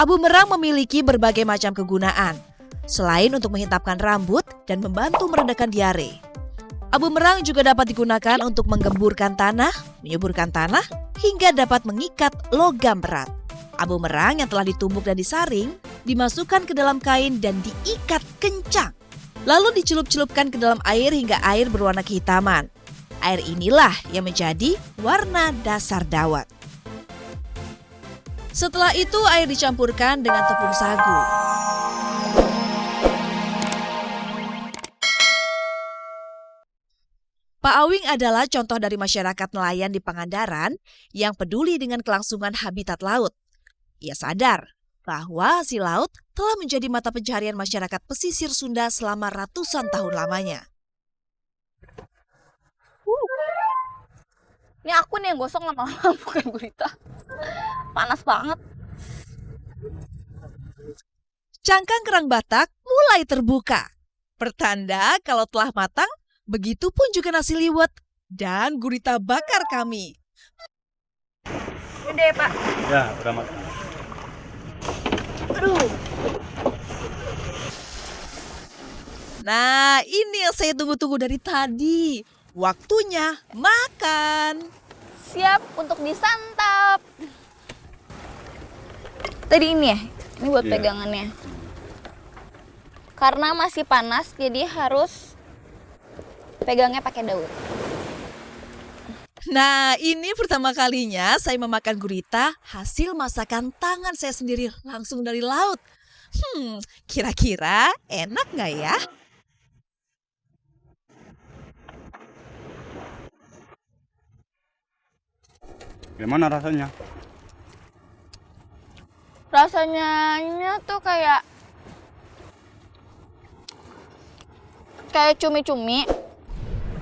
Abu merang memiliki berbagai macam kegunaan. Selain untuk menghitamkan rambut dan membantu meredakan diare, abu merang juga dapat digunakan untuk menggemburkan tanah, menyuburkan tanah, hingga dapat mengikat logam berat. Abu merang yang telah ditumbuk dan disaring dimasukkan ke dalam kain dan diikat kencang. Lalu dicelup-celupkan ke dalam air hingga air berwarna kehitaman. Air inilah yang menjadi warna dasar dawet. Setelah itu air dicampurkan dengan tepung sagu. Pak Awing adalah contoh dari masyarakat nelayan di Pangandaran yang peduli dengan kelangsungan habitat laut. Ia sadar bahwa hasil laut telah menjadi mata pencaharian masyarakat pesisir Sunda selama ratusan tahun lamanya. Ini aku nih yang gosong lama-lama, bukan gurita. Panas banget. Cangkang kerang Batak mulai terbuka. Pertanda kalau telah matang, begitupun juga nasi liwet dan gurita bakar kami. Udah ya, Pak? Ya, udah matang. Aduh. Nah, ini yang saya tunggu-tunggu dari tadi. Waktunya makan. Siap untuk disantap. Tadi ini ya? Ini buat Iya. pegangannya. Karena masih panas, jadi harus pegangnya pakai daun. Nah, ini pertama kalinya saya memakan gurita hasil masakan tangan saya sendiri langsung dari laut. Kira-kira enak nggak ya? Gimana rasanya? Rasanya tuh kayak cumi-cumi,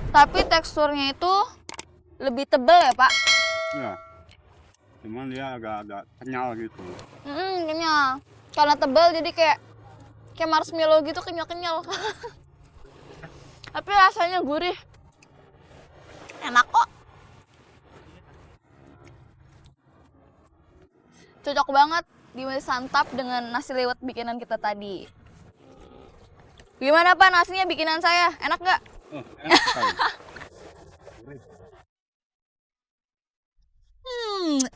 tapi teksturnya itu lebih tebal ya, Pak. Ya. Cuman dia agak kenyal gitu. Kenyal. Karena tebal jadi kayak marshmallow gitu, kenyal-kenyal. Tapi rasanya gurih. Enak kok. Cocok banget disantap dengan nasi liwet bikinan kita tadi. Gimana Pak nasinya bikinan saya? Enak nggak? Enak sekali.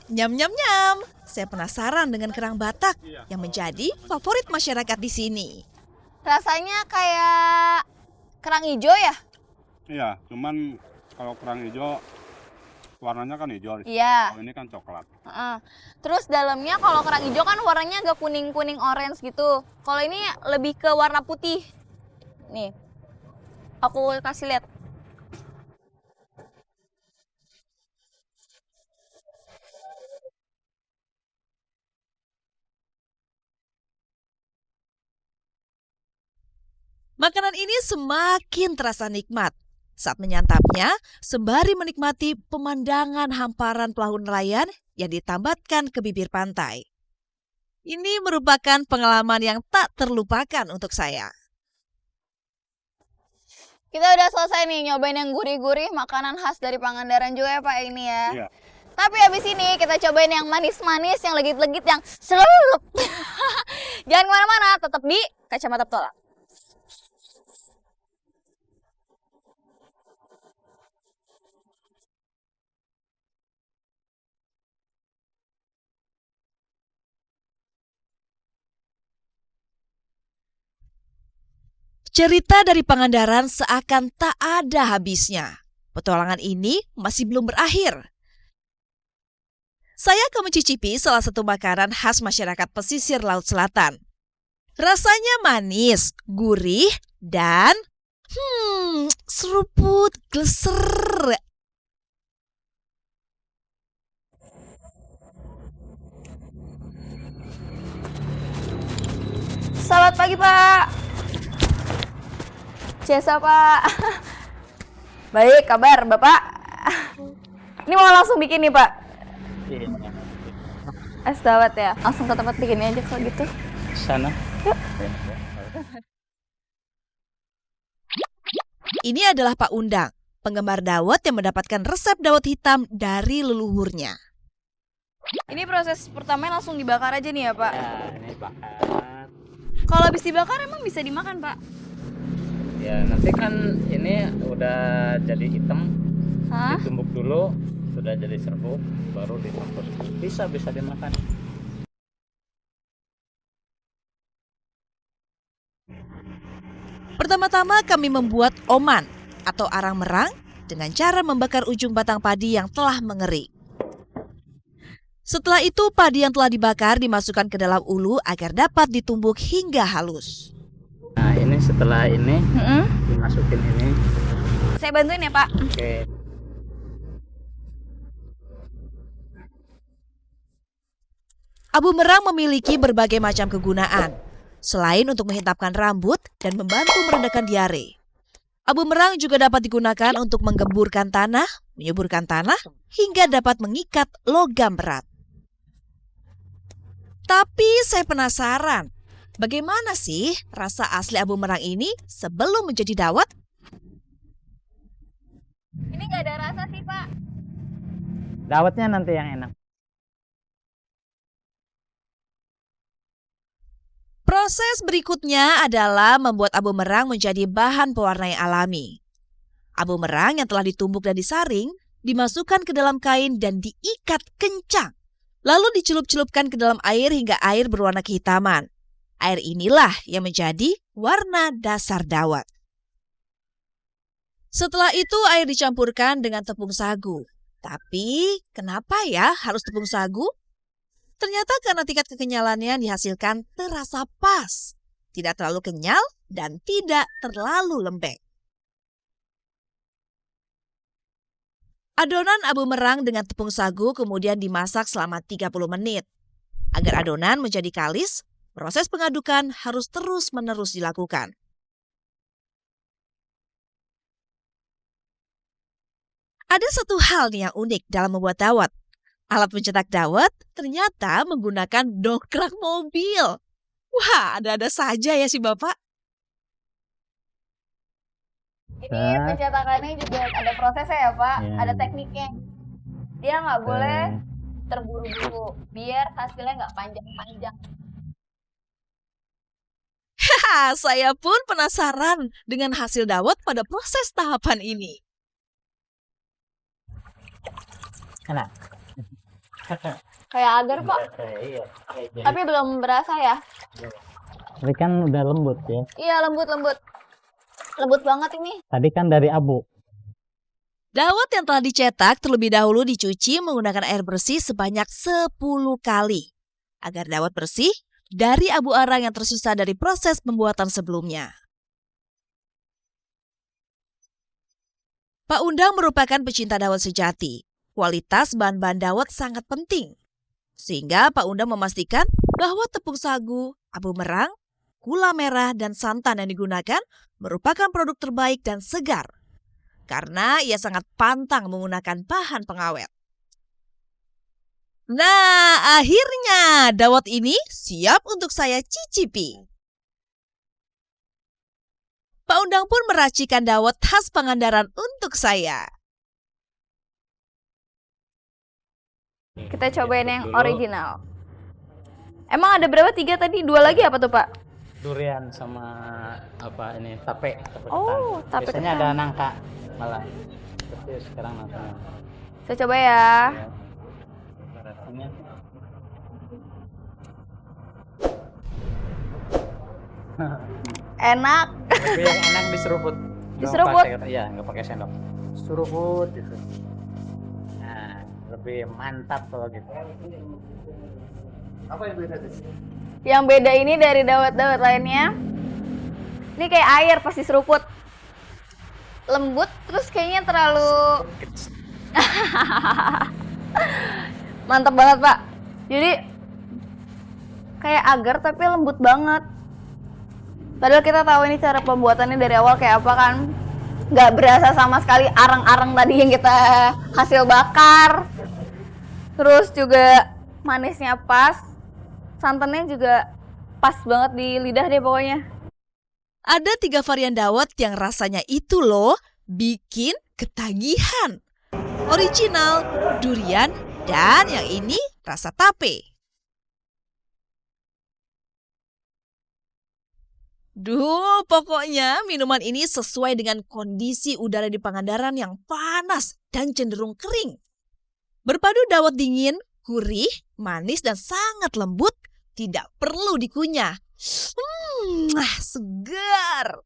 Nyam-nyam-nyam. Saya penasaran dengan kerang Batak yang menjadi favorit masyarakat di sini. Rasanya kayak kerang hijau ya? Iya, cuman kalau kerang hijau warnanya kan hijau. Iya. Kalau ini kan coklat. Terus dalamnya kalau kerang hijau kan warnanya agak kuning-kuning orange gitu. Kalau ini lebih ke warna putih. Nih, aku kasih lihat. Makanan ini semakin terasa nikmat. Saat menyantapnya, sembari menikmati pemandangan hamparan perahu nelayan yang ditambatkan ke bibir pantai. Ini merupakan pengalaman yang tak terlupakan untuk saya. Kita udah selesai nih nyobain yang gurih-gurih, makanan khas dari Pangandaran juga ya Pak ini ya. Iya. Tapi habis ini kita cobain yang manis-manis, yang legit-legit, yang selup. Jangan kemana-mana, tetap di Kacamata Petualang. Cerita dari Pangandaran seakan tak ada habisnya. Petualangan ini masih belum berakhir. Saya akan mencicipi salah satu makanan khas masyarakat pesisir Laut Selatan. Rasanya manis, gurih, dan seruput, gleser. Selamat pagi Pak. Jasa Pak. Baik, kabar Bapak? Ini mau langsung bikin nih Pak? Es dawet ya? Langsung ke tempat bikinnya aja kalau gitu. Sana. Yuk. Ini adalah Pak Undang, penggemar dawet yang mendapatkan resep dawet hitam dari leluhurnya. Ini proses pertamanya langsung dibakar aja nih ya Pak? Ya, ini bakar. Kalau habis dibakar emang bisa dimakan Pak? Ya, nanti kan ini udah jadi hitam, Hah? ditumbuk dulu, sudah jadi serbuk, baru dikukus. Bisa dimakan. Pertama-tama kami membuat oman atau arang merang dengan cara membakar ujung batang padi yang telah mengering. Setelah itu padi yang telah dibakar dimasukkan ke dalam ulu agar dapat ditumbuk hingga halus. Nah, ini setelah ini dimasukin ini. Saya bantuin ya Pak? Oke. Abu merang memiliki berbagai macam kegunaan, selain untuk menghitamkan rambut dan membantu meredakan diare. Abu merang juga dapat digunakan untuk menggemburkan tanah, menyuburkan tanah, hingga dapat mengikat logam berat. Tapi saya penasaran, bagaimana sih rasa asli abu merang ini sebelum menjadi dawet? Ini nggak ada rasa sih Pak. Dawetnya nanti yang enak. Proses berikutnya adalah membuat abu merang menjadi bahan pewarna yang alami. Abu merang yang telah ditumbuk dan disaring dimasukkan ke dalam kain dan diikat kencang. Lalu dicelup-celupkan ke dalam air hingga air berwarna kehitaman. Air inilah yang menjadi warna dasar dawet. Setelah itu air dicampurkan dengan tepung sagu. Tapi kenapa ya harus tepung sagu? Ternyata karena tingkat kekenyalannya yang dihasilkan terasa pas. Tidak terlalu kenyal dan tidak terlalu lembek. Adonan abu merang dengan tepung sagu kemudian dimasak selama 30 menit. Agar adonan menjadi kalis, proses pengadukan harus terus-menerus dilakukan. Ada satu hal nih yang unik dalam membuat dawet. Alat pencetak dawet ternyata menggunakan dongkrak mobil. Wah, ada-ada saja ya si Bapak. Ini pencetakannya juga ada prosesnya ya Pak, Ya. ada tekniknya. Dia nggak boleh terburu-buru, biar hasilnya nggak panjang-panjang. Saya pun penasaran dengan hasil dawet pada proses tahapan ini. Enak. Kayak agar Pak, Iya. tapi belum berasa ya. Tapi kan udah lembut ya. Iya lembut-lembut. Lembut banget ini. Tadi kan dari abu. Dawet yang telah dicetak terlebih dahulu dicuci menggunakan air bersih sebanyak 10 kali. Agar dawet bersih dari abu arang yang tersisa dari proses pembuatan sebelumnya. Pak Undang merupakan pecinta dawet sejati. Kualitas bahan-bahan dawet sangat penting. Sehingga Pak Undang memastikan bahwa tepung sagu, abu merang, gula merah, dan santan yang digunakan merupakan produk terbaik dan segar. Karena ia sangat pantang menggunakan bahan pengawet. Nah, akhirnya dawet ini siap untuk saya cicipi. Pak Undang pun meracikan dawet khas Pangandaran untuk saya. Kita cobain yang original. Emang ada berapa? 3 tadi? 2 lagi apa tuh Pak? Durian sama apa ini tape Oh, ketan. tape Biasanya ketan. ada nangka malah. Tapi sekarang nangka. Saya coba ya. Rasanya Enak. tapi yang enak diseruput. Diseruput? Iya, nggak pakai sendok. Seruput gitu. Nah, lebih mantap kalau gitu. Apa yang beda sih? Yang beda ini dari dawet-dawet lainnya. Ini kayak air pasti seruput. Lembut terus kayaknya terlalu mantap banget Pak. Jadi kayak agar tapi lembut banget. Padahal kita tahu ini cara pembuatannya dari awal kayak apa kan. Nggak berasa sama sekali arang-arang tadi yang kita hasil bakar. Terus juga manisnya pas. Santannya juga pas banget di lidah deh pokoknya. Ada 3 varian dawet yang rasanya itu loh bikin ketagihan. Original, durian, dan yang ini rasa tape. Duh, pokoknya minuman ini sesuai dengan kondisi udara di Pangandaran yang panas dan cenderung kering. Berpadu dawet dingin, gurih, manis, dan sangat lembut, tidak perlu dikunyah. Segar.